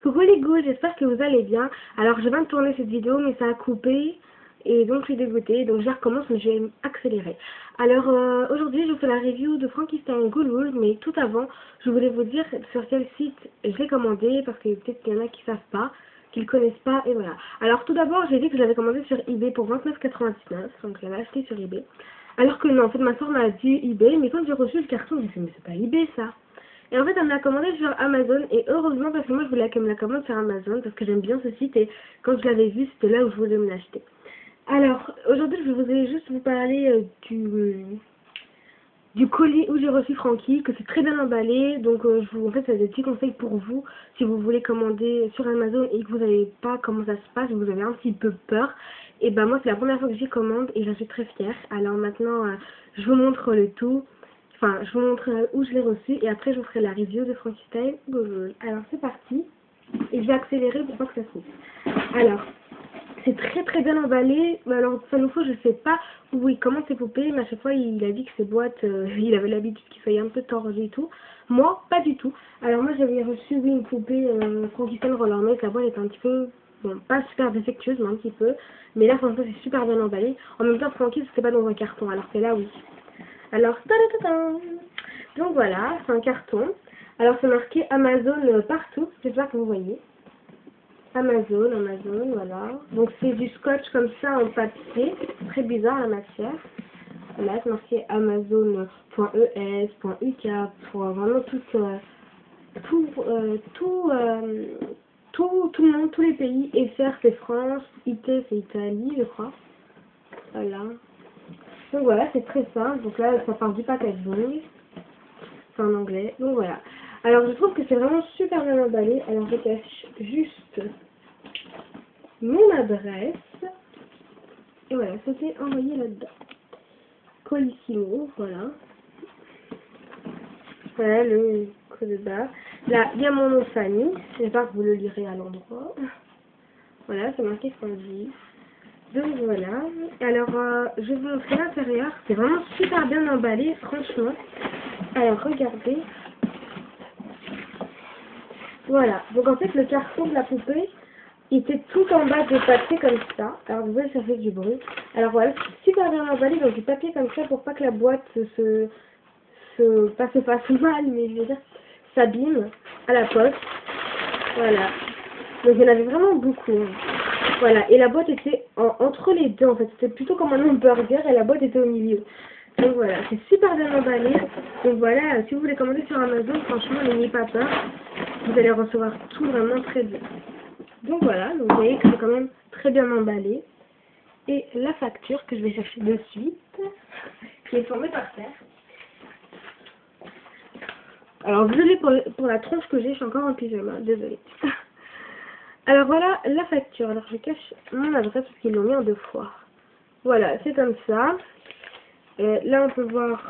Coucou les goûts, j'espère que vous allez bien. Alors je viens de tourner cette vidéo mais ça a coupé et donc je suis dégoûtée, donc je recommence mais je vais accélérer. Alors aujourd'hui je vous fais la review de Frankenstein Good, mais tout avant je voulais vous dire sur quel site je l'ai commandé parce que peut-être qu'il y en a qui savent pas, qui le connaissent pas et voilà. Alors tout d'abord j'ai dit que je l'avais commandé sur eBay pour 29,99, donc je l'avais acheté sur eBay. Alors que non, en fait ma soeur m'a dit eBay, mais quand j'ai reçu le carton j'ai fait mais c'est pas eBay ça. Et en fait, elle me l'a commandé sur Amazon, et heureusement parce que moi je voulais qu'elle me la commande sur Amazon, parce que j'aime bien ce site, et quand je l'avais vu, c'était là où je voulais me l'acheter. Alors, aujourd'hui, je voudrais juste vous parler du colis où j'ai reçu Frankie, que c'est très bien emballé, donc en fait, c'est des petits conseils pour vous, si vous voulez commander sur Amazon et que vous savez pas comment ça se passe, vous avez un petit peu peur, et ben moi, c'est la première fois que j'y commande, et j'en suis très fière. Alors maintenant, je vous montre le tout. Enfin, je vous montre où je l'ai reçu et après je vous ferai la review de Frankenstein Good. Alors c'est parti et je vais accélérer pour pas que ça coupe. Alors, c'est très très bien emballé. Alors Sanoufo, je sais pas où il commence ses poupées, mais à chaque fois il a dit que ses boîtes, il avait l'habitude qu'il fallait un peu torger et tout. Moi, pas du tout. Alors moi j'avais reçu une poupée Frankenstein Rollermate, la boîte est un petit peu, bon, pas super défectueuse, mais un petit peu. Mais là franchement c'est super bien emballé. En même temps Frankie c'était pas dans un carton, alors que là oui. Alors, tadadadam. Donc voilà, c'est un carton. Alors c'est marqué Amazon partout, j'espère que vous voyez. Amazon, voilà. Donc c'est du scotch comme ça en papier, très bizarre la matière. Voilà, c'est marqué Amazon.es, .uk, pour vraiment tout le monde, tous les pays. FR c'est France, IT c'est Italie, je crois. Voilà. Donc voilà, c'est très simple. Donc là, ça part du packaging. C'est en anglais. Donc voilà. Alors je trouve que c'est vraiment super bien emballé. Alors je cache juste mon adresse. Et voilà, c'était envoyé là-dedans. Colissimo, voilà. Voilà le code barre. Là, il y a mon nom de famille. J'espère que vous le lirez à l'endroit. Voilà, c'est marqué Frankie. Donc voilà, alors je vais vous montrer l'intérieur, c'est vraiment super bien emballé, franchement. Alors regardez, voilà, donc en fait le carton de la poupée, il était tout en bas de papier comme ça, alors vous voyez ça fait du bruit. Alors voilà, c'est super bien emballé dans du papier comme ça pour pas que la boîte pas se fasse mal, mais je veux dire, s'abîme à la poste, voilà. Donc il y en avait vraiment beaucoup. Voilà, et la boîte était entre les deux en fait, c'était plutôt comme un hamburger et la boîte était au milieu. Donc voilà, c'est super bien emballé. Donc voilà, si vous voulez commander sur Amazon, franchement, n'ayez pas peur. Vous allez recevoir tout vraiment très bien. Donc voilà, donc vous voyez que c'est quand même très bien emballé. Et la facture que je vais chercher de suite, qui est tombée par terre. Alors désolée pour la tronche que j'ai, je suis encore en pyjama, désolée. Alors voilà la facture. Alors je cache mon adresse parce qu'ils l'ont mis en 2 fois. Voilà, c'est comme ça. Là on peut voir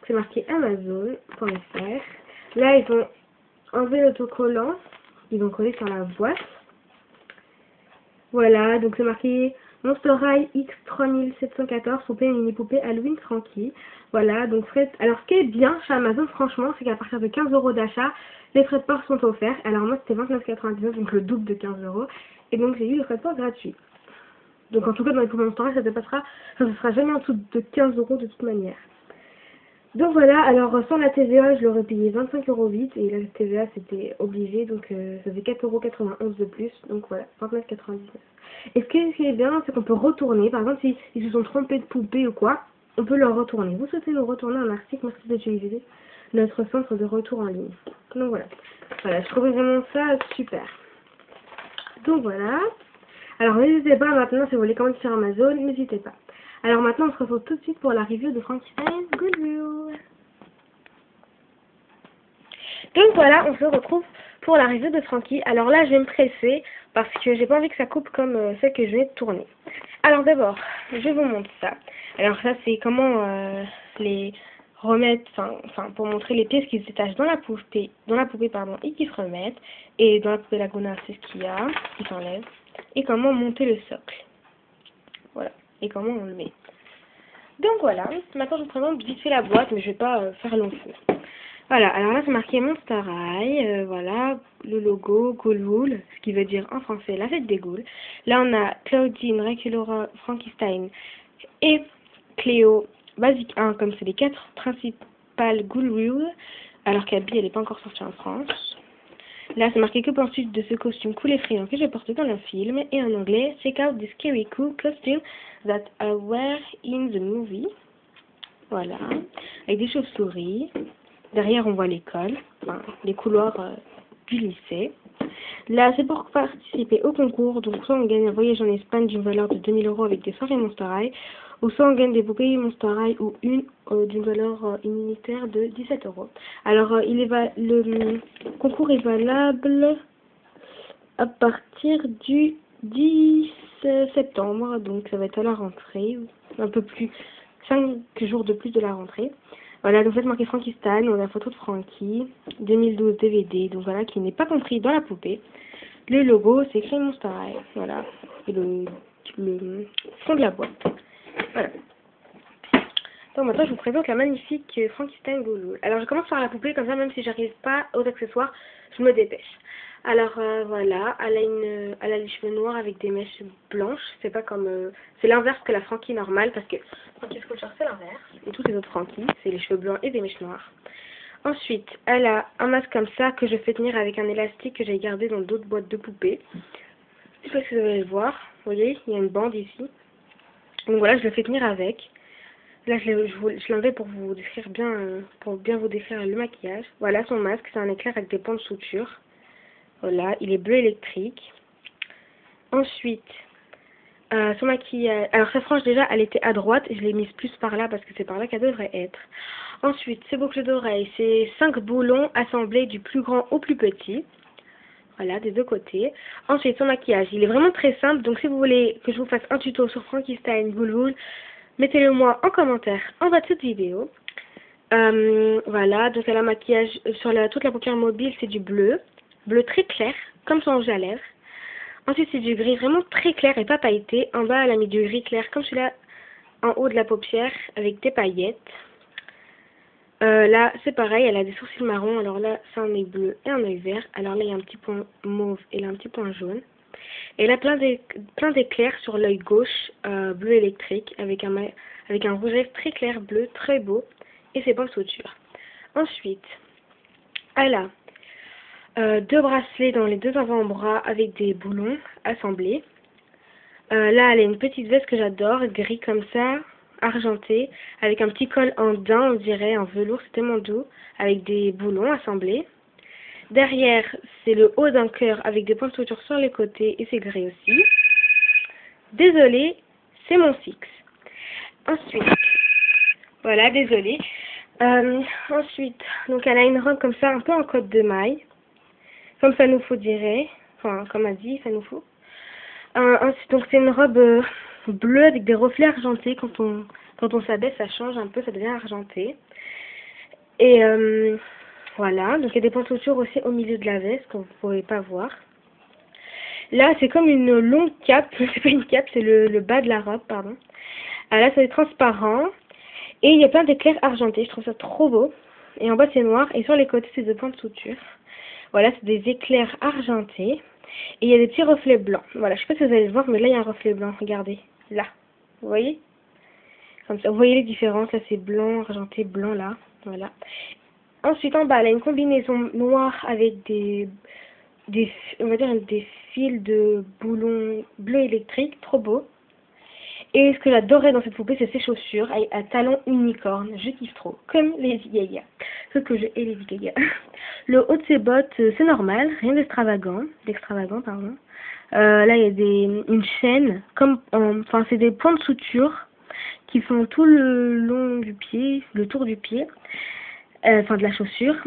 que c'est marqué Amazon.fr. Là ils ont enlevé l'autocollant. Ils ont collé sur la boîte. Voilà, donc c'est marqué Monster High X3714, poupée mini poupée Halloween Frankie. Voilà, donc alors ce qui est bien chez Amazon franchement, c'est qu'à partir de 15 € d'achat, les frais de port sont offerts. Alors moi c'était 29,99, donc le double de 15 €. Et donc j'ai eu le frais de port gratuit. Donc en tout cas dans les poupées Monster High, ça ne sera jamais en dessous de 15 € de toute manière. Donc voilà, alors sans la TVA, je l'aurais payé 25,08 € et la TVA c'était obligé, donc ça fait 4,91 € de plus, donc voilà, 29,99 €. Et ce qui est bien, c'est qu'on peut retourner, par exemple si ils se sont trompés de poupée ou quoi, on peut leur retourner. Vous souhaitez nous retourner un article, merci d'utiliser notre centre de retour en ligne. Donc voilà, je trouvais vraiment ça super. Donc voilà, alors n'hésitez pas maintenant si vous voulez commander sur Amazon, n'hésitez pas. Alors maintenant on se retrouve tout de suite pour la review de Frankenstein Good. Donc voilà, on se retrouve pour la review de Frankie. Alors là, je vais me presser parce que j'ai pas envie que ça coupe comme celle que je vais tourner. Alors d'abord, je vous montre ça. Alors ça, c'est comment les remettre, enfin pour montrer les pièces qui se détachent dans la poupée pardon, et qui se remettent. Et dans la poupée Laguna, c'est ce qu'il y a, qui s'enlève. Et comment monter le socle. Voilà. Et comment on le met. Donc voilà, maintenant je vous présente vite fait la boîte, mais je vais pas faire long feu. Voilà, alors là c'est marqué Monster High, voilà, le logo Ghoul, ce qui veut dire en français la fête des ghouls. Là, on a Claudine, Reculora, Frankenstein et Cléo, Basique 1, comme c'est les 4 principales Ghoul, alors qu'Abby, elle n'est pas encore sortie en France. Là, c'est marqué que penses-tu de ce costume cool et effrayant que je porte dans le film, et en anglais, check out the scary cool costume that I wear in the movie. Voilà, avec des chauves-souris. Derrière, on voit l'école, enfin, les couloirs du lycée. Là, c'est pour participer au concours. Donc, soit on gagne un voyage en Espagne d'une valeur de 2000 € avec des soirées Monster High, ou soit on gagne des poupées Monster High ou une d'une valeur unitaire de 17 €. Alors, le concours est valable à partir du 10 septembre. Donc, ça va être à la rentrée, un peu plus, 5 jours de plus de la rentrée. Voilà, donc vous êtes marqué Frankenstein, on a la photo de Frankie, 2012 DVD, donc voilà, qui n'est pas compris dans la poupée. Le logo, c'est écrit Monster High, voilà, et le fond de la boîte. Voilà. Donc maintenant, je vous présente la magnifique Frankenstein Ghoul. Alors, je commence par la poupée, comme ça, même si j'arrive pas aux accessoires, je me dépêche. Alors, voilà, elle a les cheveux noirs avec des mèches blanches. C'est pas comme... c'est l'inverse que la Frankie normale, parce que Frankie Sculpture, c'est l'inverse. Et toutes les autres Frankie, c'est les cheveux blancs et des mèches noires. Ensuite, elle a un masque comme ça, que je fais tenir avec un élastique que j'ai gardé dans d'autres boîtes de poupées. Je sais pas si vous allez le voir. Vous voyez, il y a une bande ici. Donc voilà, je le fais tenir avec. Là, je l'enlève pour vous décrire bien, pour bien vous décrire le maquillage. Voilà, son masque, c'est un éclair avec des points de suture. Voilà, il est bleu électrique. Ensuite, son maquillage... Alors, sa frange, déjà, elle était à droite. Et je l'ai mise plus par là parce que c'est par là qu'elle devrait être. Ensuite, ses boucles d'oreilles, c'est 5 boulons assemblés du plus grand au plus petit. Voilà, des deux côtés. Ensuite, son maquillage, il est vraiment très simple. Donc, si vous voulez que je vous fasse un tuto sur Frankenstein Ghoul, mettez-le moi en commentaire en bas de cette vidéo. Voilà, donc elle a un maquillage sur toute la paupière mobile, c'est du bleu. Bleu très clair, comme son rouge à lèvres. Ensuite, c'est du gris vraiment très clair et pas pailleté. En bas, elle a mis du gris clair, comme celui-là, en haut de la paupière, avec des paillettes. Là, c'est pareil, elle a des sourcils marrons. Alors là, c'est un œil bleu et un œil vert. Alors là, il y a un petit point mauve et là, un petit point jaune. Et là, plein d'éclairs sur l'œil gauche, bleu électrique, avec un rouge très clair bleu, très beau. Et ses points de suture. Ensuite, elle a 2 bracelets dans les 2 avant-bras avec des boulons assemblés. Là, elle a une petite veste que j'adore, gris comme ça, argenté, avec un petit col en daim, on dirait, en velours, c'est tellement doux, avec des boulons assemblés. Derrière, c'est le haut d'un cœur avec des points de suture sur les côtés et c'est gris aussi. Désolée, c'est mon six. Ensuite, voilà, désolée. Ensuite, donc elle a une robe comme ça, un peu en côte de maille. Comme ça nous faut dirait, enfin comme a dit, ça nous faut. Ensuite, donc c'est une robe bleue avec des reflets argentés. Quand on s'abaisse, ça change un peu, ça devient argenté. Et voilà, donc il y a des points de suture aussi au milieu de la veste que vous ne pourrez pas voir. Là, c'est comme une longue cape, c'est pas une cape, c'est le bas de la robe, pardon. Là, c'est transparent. Et il y a plein d'éclairs argentés, je trouve ça trop beau. Et en bas, c'est noir. Et sur les côtés, c'est des points de suture. Voilà, c'est des éclairs argentés. Et il y a des petits reflets blancs. Voilà, je sais pas si vous allez le voir, mais là, il y a un reflet blanc. Regardez, là. Vous voyez? Comme ça, vous voyez les différences. Là, c'est blanc, argenté, blanc, là. Voilà. Ensuite, en bas, elle a une combinaison noire avec on va dire des fils de boulons bleu électrique. Trop beau. Et ce que j'adorais dans cette poupée, c'est ses chaussures à talons unicornes. Je kiffe trop. Comme Lady Gaga. Sauf que je hais Lady Gaga. Le haut de ses bottes, c'est normal. Rien d'extravagant. Pardon. Là, il y a une chaîne. Enfin, c'est des points de suture qui font tout le long du pied, le tour du pied. Enfin, de la chaussure.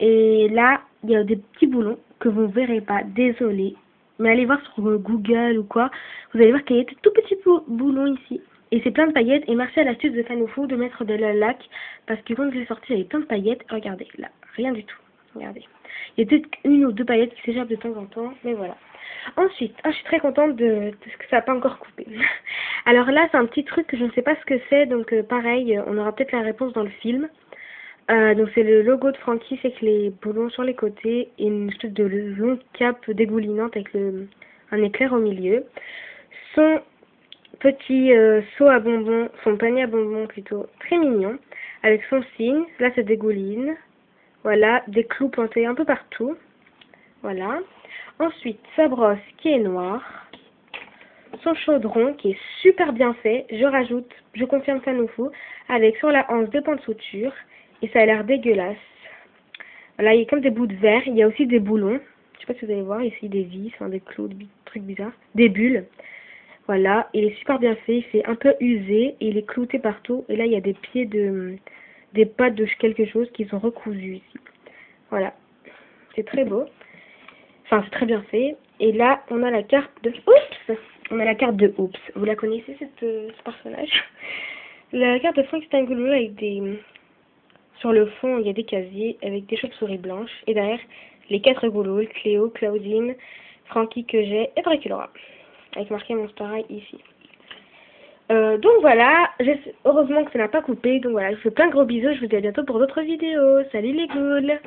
Et là, il y a des petits boulons que vous ne verrez pas. Désolée. Mais allez voir sur Google ou quoi, vous allez voir qu'il y a des tout petits boulons ici. Et c'est plein de paillettes. Et merci à l'astuce de Fanoufou de mettre de la laque. Parce que quand je l'ai sorti, il y avait plein de paillettes. Regardez, là, rien du tout. Regardez. Il y a peut-être 1 ou 2 paillettes qui s'échappent de temps en temps. Mais voilà. Ensuite, je suis très contente de ce que ça n'a pas encore coupé. Alors là, c'est un petit truc que je ne sais pas ce que c'est. Donc pareil, on aura peut-être la réponse dans le film. Donc c'est le logo de Frankie, c'est que les boulons sur les côtés et une espèce de longue cape dégoulinante avec un éclair au milieu. Son petit seau à bonbons, son panier à bonbons plutôt, très mignon, avec son signe, là ça dégouline, voilà, des clous plantés un peu partout, voilà. Ensuite, sa brosse qui est noire, son chaudron qui est super bien fait, je rajoute, je confirme ça nous fout, avec sur la hanche 2 points de suture, et ça a l'air dégueulasse. Voilà, il y a comme des bouts de verre, il y a aussi des boulons, je sais pas si vous allez voir ici, des vis, enfin, des clous, des trucs bizarres, des bulles. Voilà, il est super bien fait, il fait un peu usé et il est clouté partout. Et là, il y a des pieds des pattes de quelque chose qui sont recousus ici. Voilà, c'est très beau. Enfin, c'est très bien fait. Et là, on a la carte de... Oups! On a la carte de Oups. Vous la connaissez, ce personnage? La carte de Frankenstein Goulou avec des... Sur le fond, il y a des casiers avec des chauves-souris blanches. Et derrière, les 4 Goulous, Cléo, Claudine, Frankie que j'ai et Draculaura. Avec marqué Monster High ici. Donc voilà, heureusement que ça n'a pas coupé. Donc voilà, je vous fais plein de gros bisous. Je vous dis à bientôt pour d'autres vidéos. Salut les ghouls!